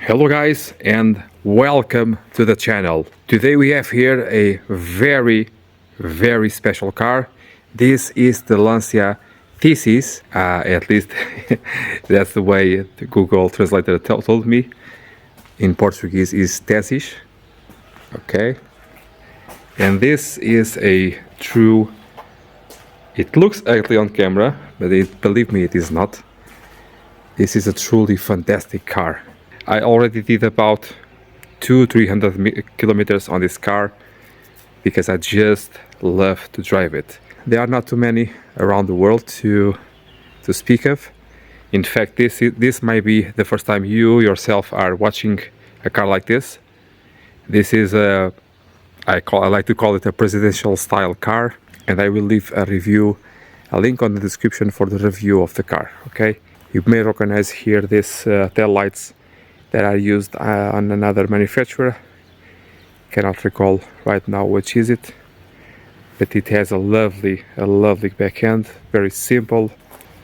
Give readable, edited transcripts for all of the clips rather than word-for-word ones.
Hello guys and welcome to the channel. Today we have here a very special car. This is the Lancia Thesis, at least that's the way the Google translator told me. In Portuguese is Thesis. Okay, and this is a true, it looks ugly on camera, but believe me, it is not. This is a truly fantastic car. I already did about 200-300 kilometers on this car because I just love to drive it. There are not too many around the world to speak of. In fact, this might be the first time you yourself are watching a car like this. This is I like to call it a presidential style car, and I will leave a link on the description for the review of the car. Okay, you may recognize here this tail lights that are used on another manufacturer. Cannot recall right now which is it, but it has a lovely back end, very simple.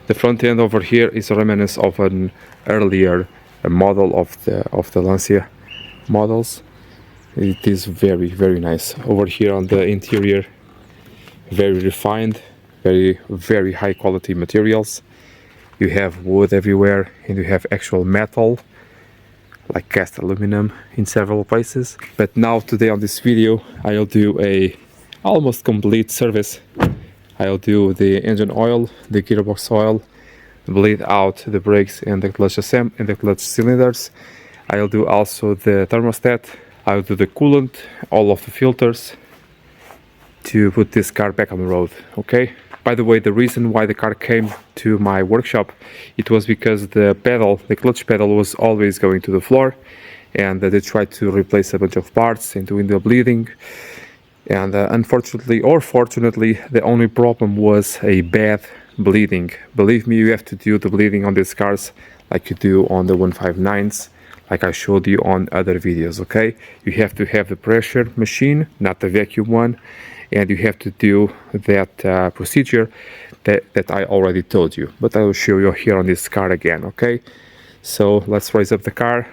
The front end over here is a remnant of an earlier model of the Lancia models. It is very nice. Over here on the interior, very refined, very high quality materials. You have wood everywhere, and you have actual metal like cast aluminum in several places. But now today on this video I'll do a almost complete service. I'll do the engine oil, the gearbox oil, bleed out the brakes and the clutch cylinders. I'll do also the thermostat. I'll do the coolant, all of the filters, to put this car back on the road. Okay, by the way, the reason why the car came to my workshop, it was because the clutch pedal was always going to the floor, and they tried to replace a bunch of parts and doing the bleeding, and unfortunately or fortunately the only problem was a bad bleeding. Believe me, you have to do the bleeding on these cars like you do on the 159s, like I showed you on other videos. Okay, you have to have the pressure machine, not the vacuum one, and you have to do that procedure that I already told you, but I will show you here on this car again. Okay, so let's raise up the car,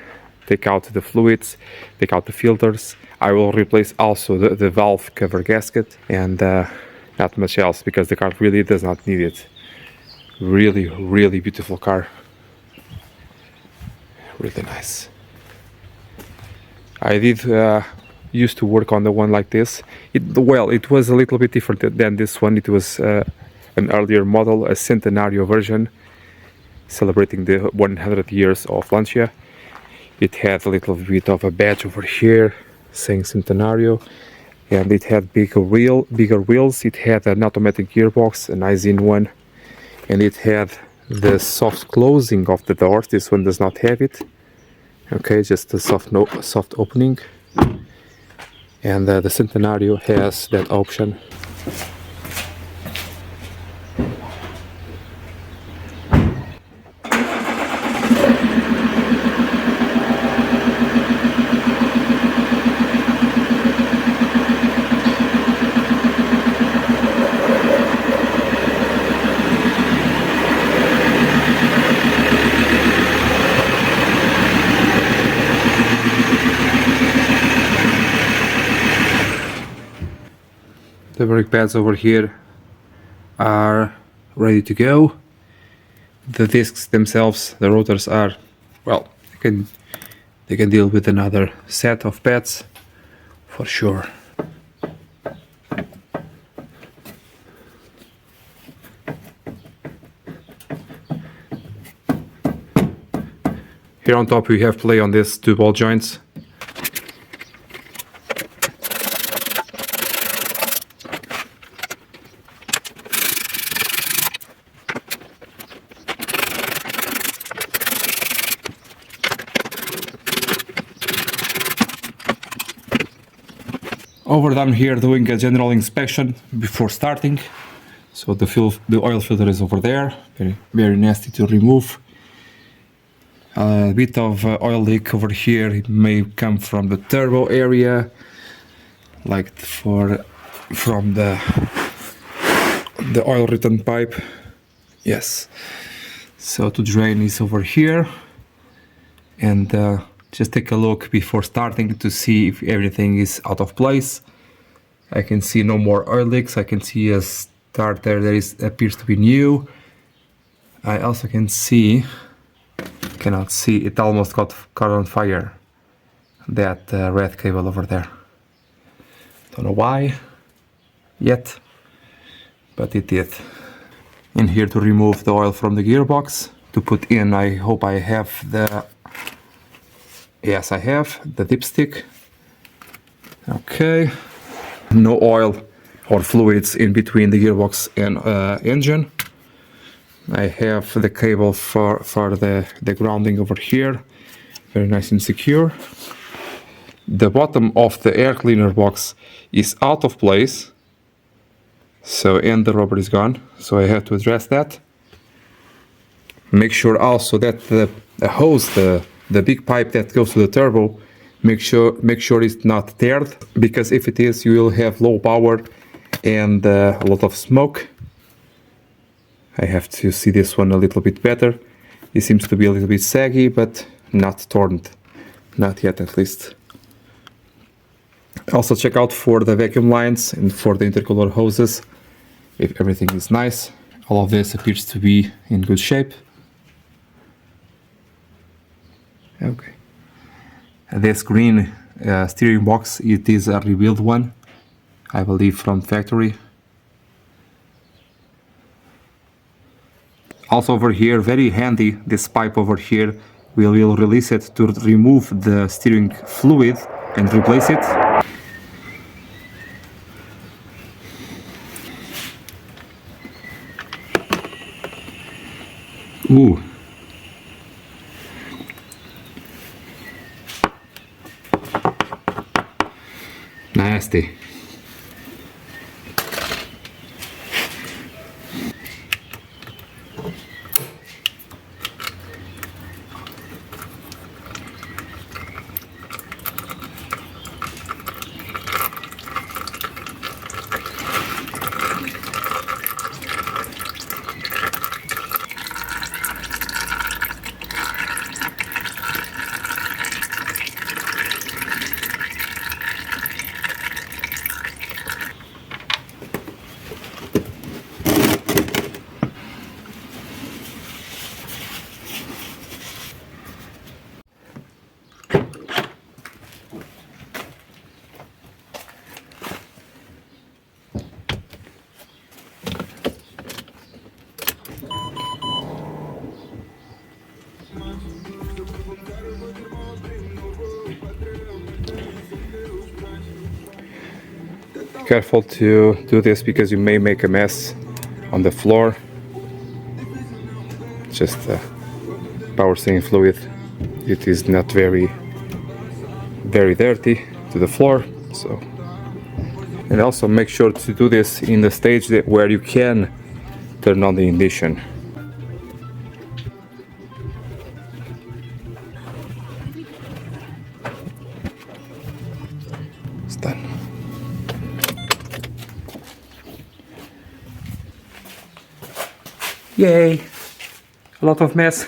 take out the fluids, take out the filters. I will replace also the valve cover gasket, and not much else because the car really does not need it. Really beautiful car, really nice. I did used to work on the one like this. It was a little bit different than this one. It was an earlier model, a Centenario version, celebrating the 100 years of Lancia. It had a little bit of a badge over here saying Centenario, and it had bigger wheels. It had an automatic gearbox, a nice-in one, and it had the soft closing of the doors. This one does not have it. Okay, just a soft opening. And the Centenario has that option. The brake pads over here are ready to go. The discs themselves, the rotors are, well, they can deal with another set of pads for sure. Here on top we have play on these two ball joints. Over down here doing a general inspection before starting. So the oil filter is over there, very nasty to remove. A bit of oil leak over here. It may come from the turbo area, like from the oil return pipe. Yes. So to drain is over here, and just take a look before starting to see if everything is out of place. I can see no more oil leaks. I can see a starter that appears to be new. I also cannot see, it almost got caught on fire, that red cable over there. Don't know why yet, but it did. In here to remove the oil from the gearbox, to put in, I hope I have the, yes I have, the dipstick. Okay, no oil or fluids in between the gearbox and engine. I have the cable for the grounding over here, very nice and secure. The bottom of the air cleaner box is out of place, and the rubber is gone, so I have to address that. Make sure also that the hose, the big pipe that goes to the turbo, make sure it's not teared, because if it is, you will have low power and a lot of smoke. I have to see this one a little bit better. It seems to be a little bit saggy, but not torn. Not yet, at least. Also check out for the vacuum lines and for the intercooler hoses, if everything is nice. All of this appears to be in good shape. Okay. This green steering box, it is a rebuilt one, I believe from factory. Also over here, very handy, this pipe over here, we will release it to remove the steering fluid and replace it. Ooh. Nasty. Careful to do this because you may make a mess on the floor. Just power steering fluid. It is not very dirty to the floor. So, and also make sure to do this in the stage where you can turn on the ignition. It's done. Yay! A lot of mess.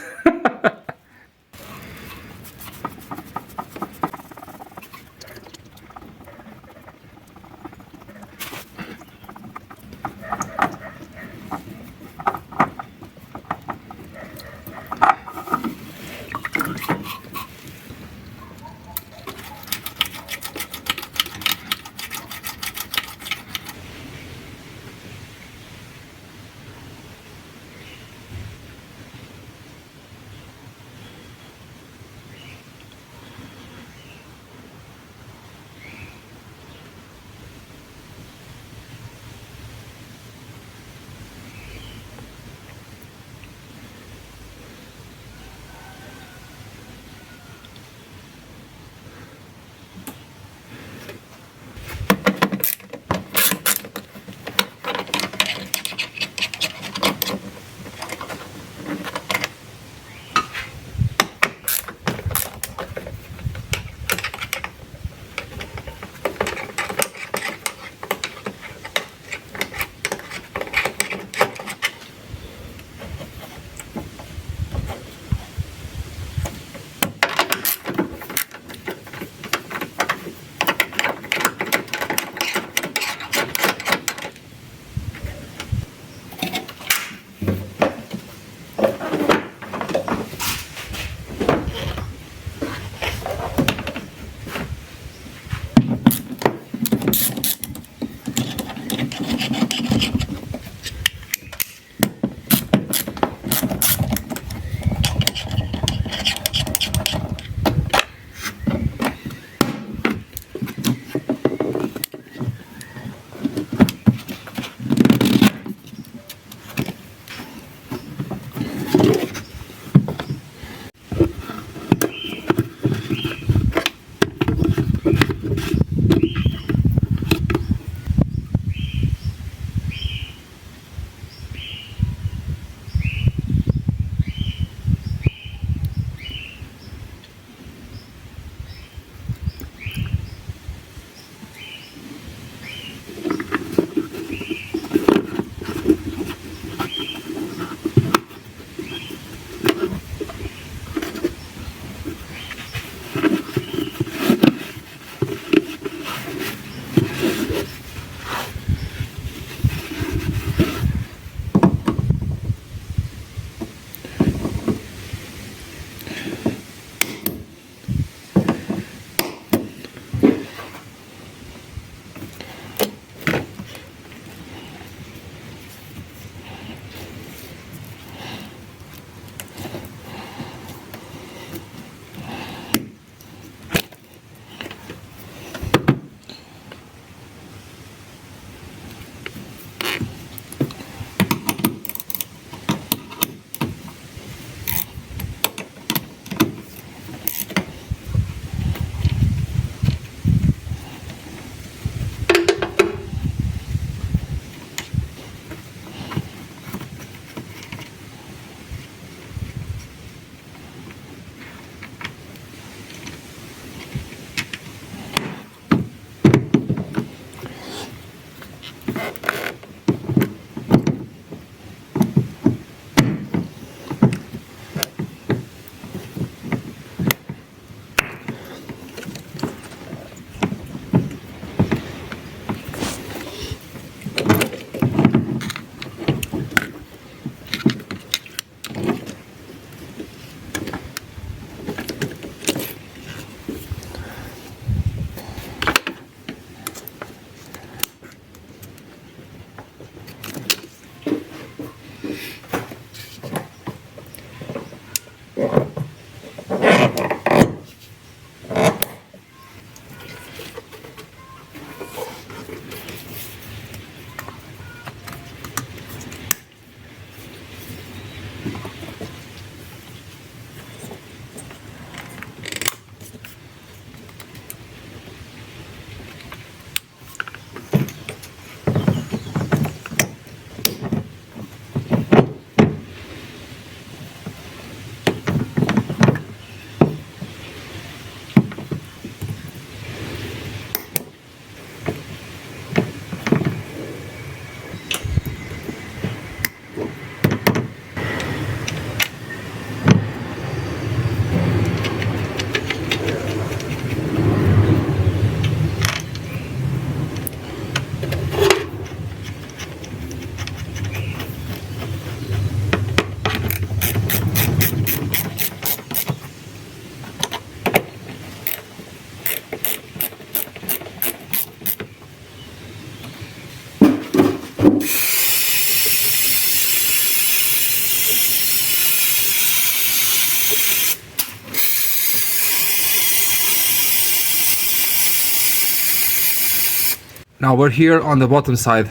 Now we're here on the bottom side.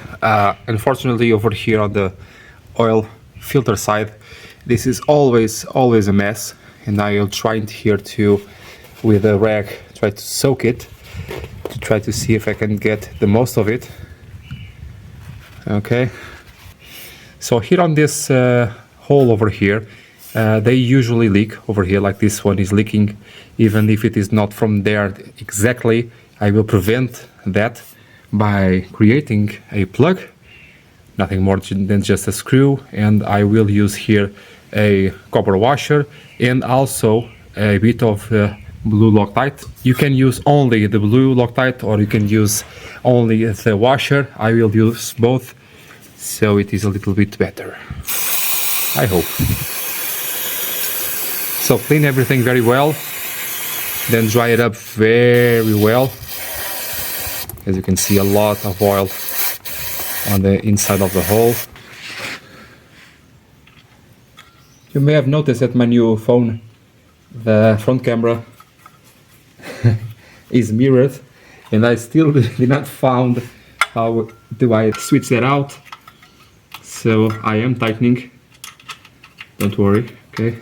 Unfortunately, over here on the oil filter side, this is always a mess, and I'll try here to, with a rag, try to soak it to try to see if I can get the most of it. Okay, so here on this hole over here, they usually leak over here, like this one is leaking, even if it is not from there exactly. I will prevent that by creating a plug, nothing more than just a screw, and I will use here a copper washer and also a bit of blue Loctite. You can use only the blue Loctite or you can use only the washer. I will use both, so it is a little bit better, I hope. So clean everything very well, then dry it up very well. As you can see, a lot of oil on the inside of the hole. You may have noticed that my new phone, the front camera is mirrored, and I still did not found how do I switch that out. So I am tightening, don't worry, okay.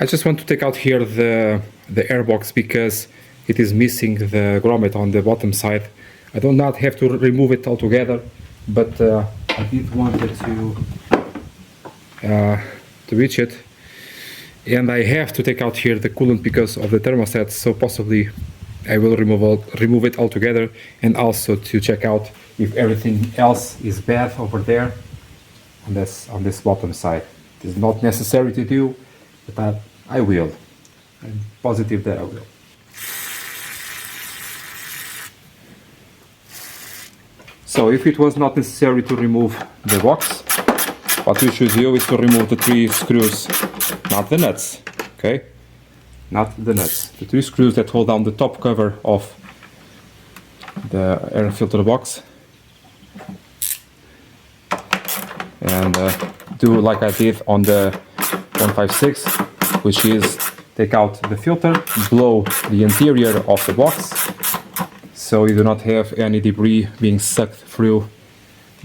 I just want to take out here the airbox because it is missing the grommet on the bottom side. I do not have to remove it altogether, but I did want it to reach it. And I have to take out here the coolant because of the thermostat, so possibly I will remove it altogether, and also to check out if everything else is bad over there on this bottom side. It is not necessary to do, but I will. I'm positive that I will. So if it was not necessary to remove the box, what we should do is to remove the 3 screws, not the nuts, okay? Not the nuts. The 3 screws that hold down the top cover of the air filter box. And do like I did on the 156, which is take out the filter, blow the interior of the box, so you do not have any debris being sucked through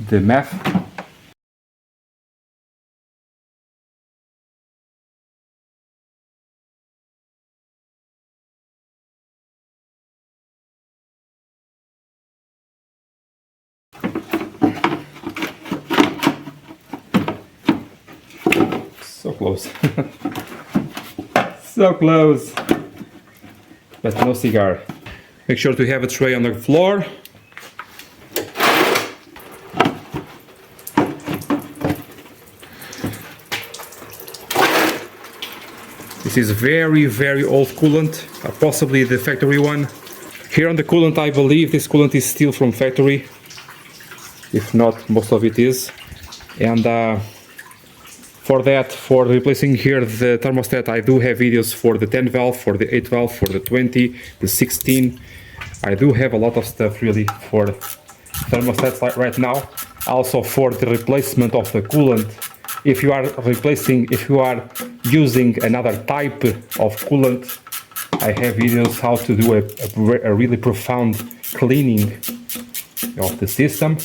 the MAF. So close. So close. But no cigar. Make sure to have a tray on the floor. This is very old coolant, possibly the factory one. Here on the coolant, I believe this coolant is still from factory. If not, most of it is. And for replacing here the thermostat, I do have videos for the 10 valve, for the 8 valve, for the 20, the 16. I do have a lot of stuff really for thermostats right now. Also for the replacement of the coolant. If you are using another type of coolant, I have videos how to do a really profound cleaning of the system.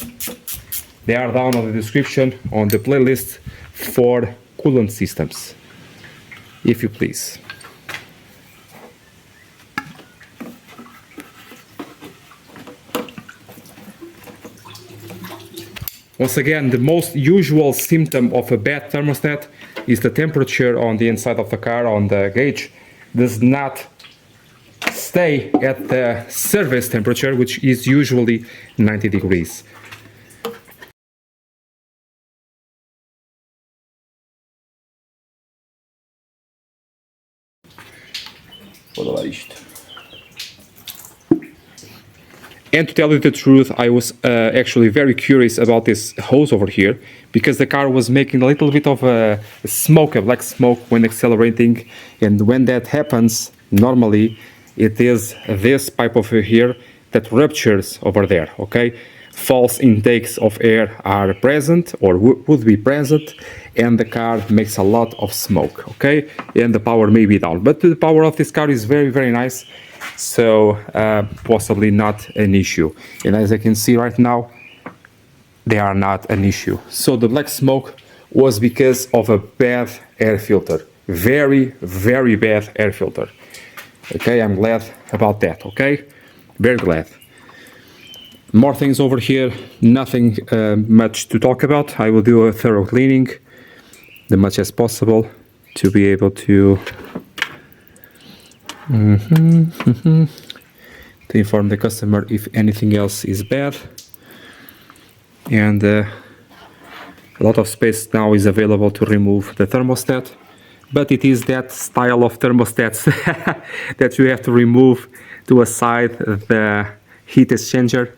They are down on the description on the playlist for coolant systems, if you please. Once again, the most usual symptom of a bad thermostat is the temperature on the inside of the car, on the gauge, does not stay at the service temperature, which is usually 90 degrees. And to tell you the truth, I was actually very curious about this hose over here, because the car was making a little bit of a smoke, a black smoke when accelerating, and when that happens, normally it is this pipe over here that ruptures over there, okay? False intakes of air are present, or would be present, and the car makes a lot of smoke, okay? And the power may be down, but the power of this car is very nice, so possibly not an issue. And as I can see right now, they are not an issue. So the black smoke was because of a bad air filter, very bad air filter. Okay, I'm glad about that, okay? Very glad. More things over here, nothing much to talk about. I will do a thorough cleaning, as much as possible, to be able to to inform the customer if anything else is bad. And a lot of space now is available to remove the thermostat, but it is that style of thermostats that you have to remove to aside the heat exchanger.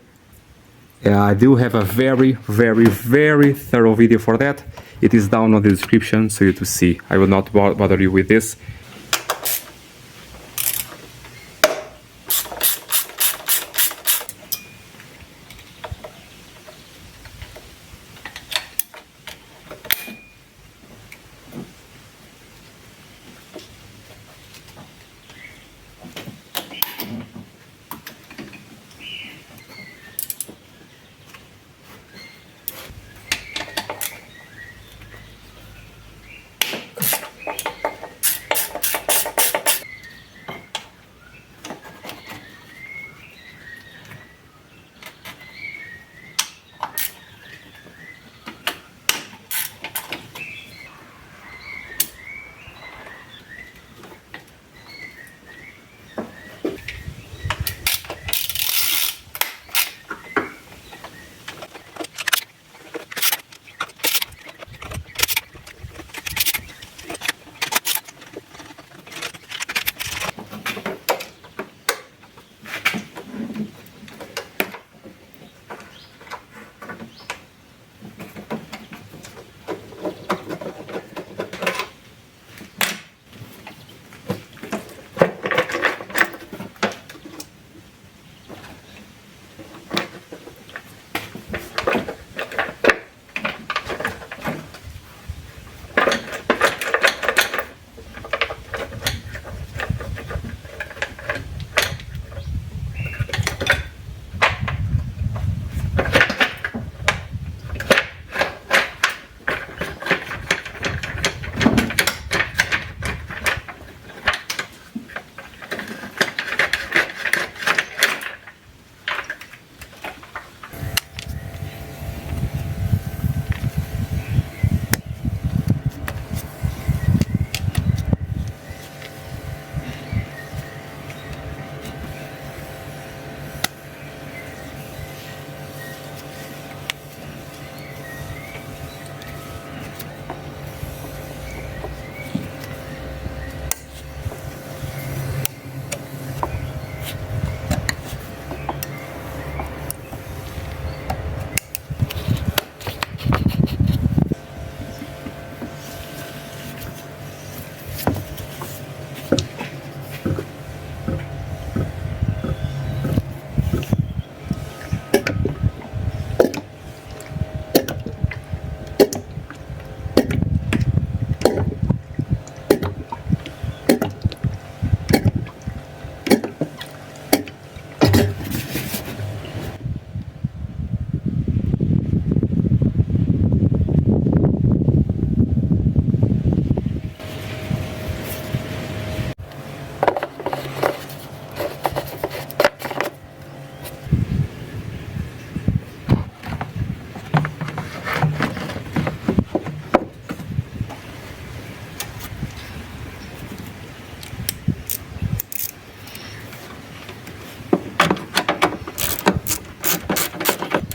I do have a very thorough video for that. It is down on the description so you to see. I will not bother you with this.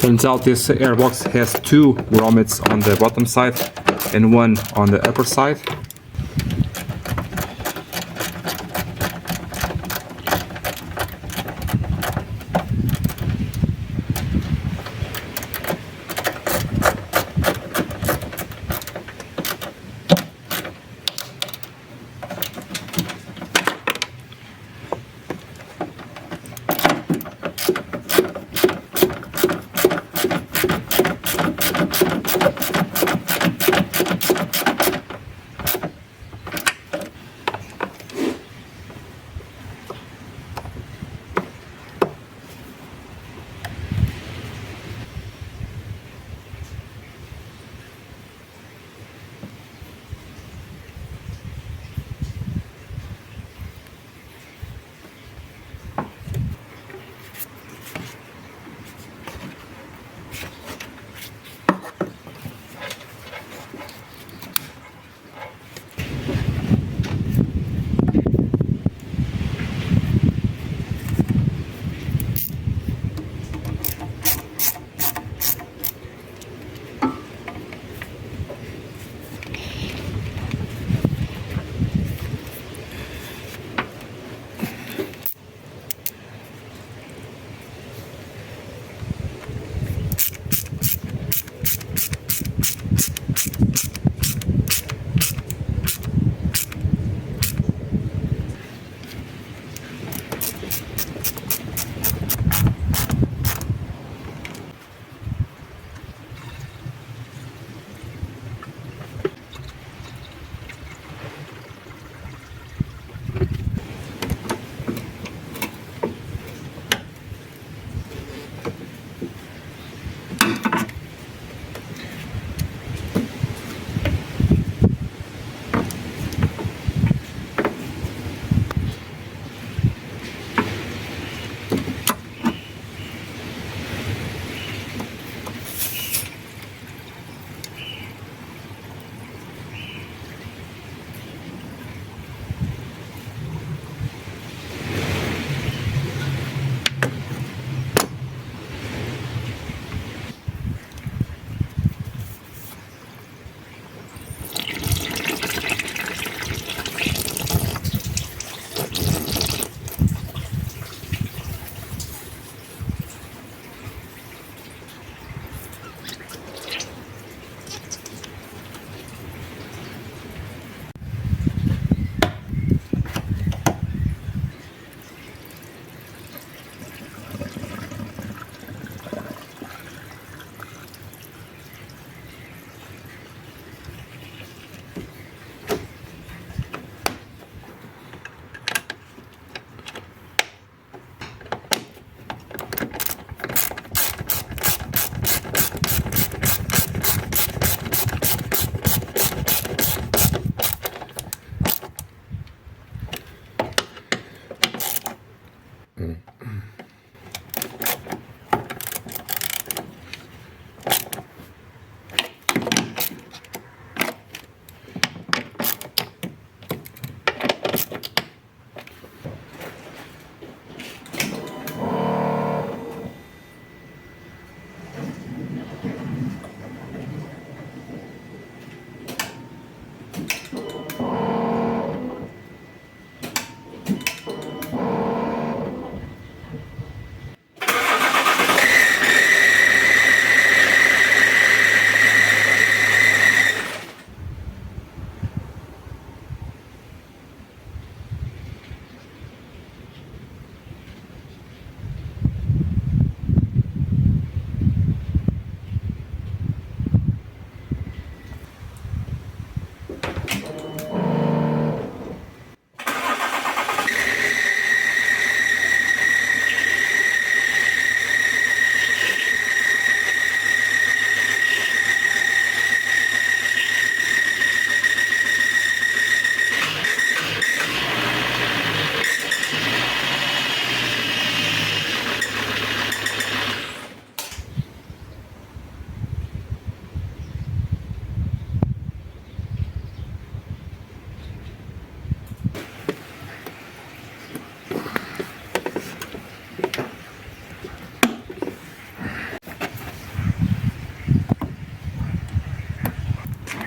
Turns out this Airbox has two grommets on the bottom side and one on the upper side.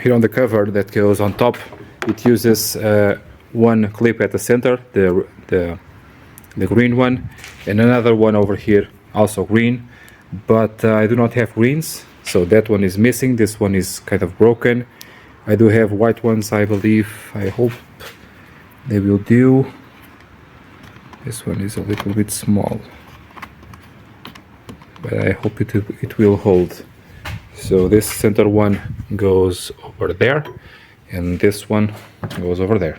here on the cover that goes on top, it uses one clip at the center, the green one, and another one over here, also green, but I do not have greens, so that one is missing. This one is kind of broken. I do have white ones, I believe. I hope they will do. This one is a little bit small, but I hope it will hold. So this center one goes over there, and this one goes over there.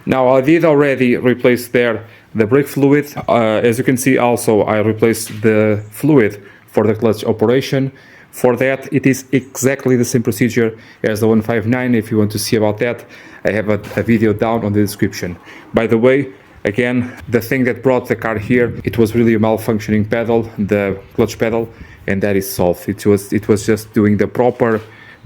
Now I did already replace there the brake fluid. As you can see, also I replaced the fluid for the clutch operation. For that, it is exactly the same procedure as the 159. If you want to see about that, I have a video down on the description. By the way, again, the thing that brought the car here, it was really a malfunctioning pedal, the clutch pedal, and that is solved. It was just doing the proper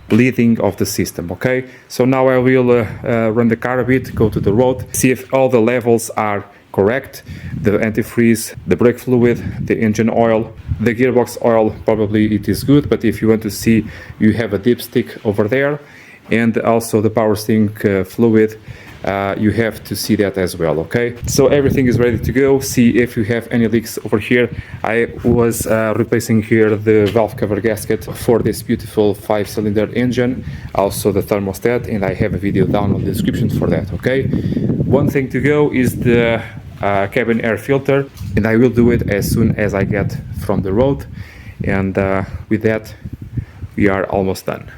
bleeding of the system. Okay, so now I will run the car a bit, go to the road, see if all the levels are correct, the antifreeze, the brake fluid, the engine oil, the gearbox oil, probably it is good, but if you want to see, you have a dipstick over there, and also the power steering fluid, you have to see that as well. Okay, so everything is ready to go. See if you have any leaks over here. I was replacing here the valve cover gasket for this beautiful 5-cylinder engine, also the thermostat, and I have a video down on the description for that. Okay, one thing to go is the cabin air filter, and I will do it as soon as I get from the road, and with that we are almost done.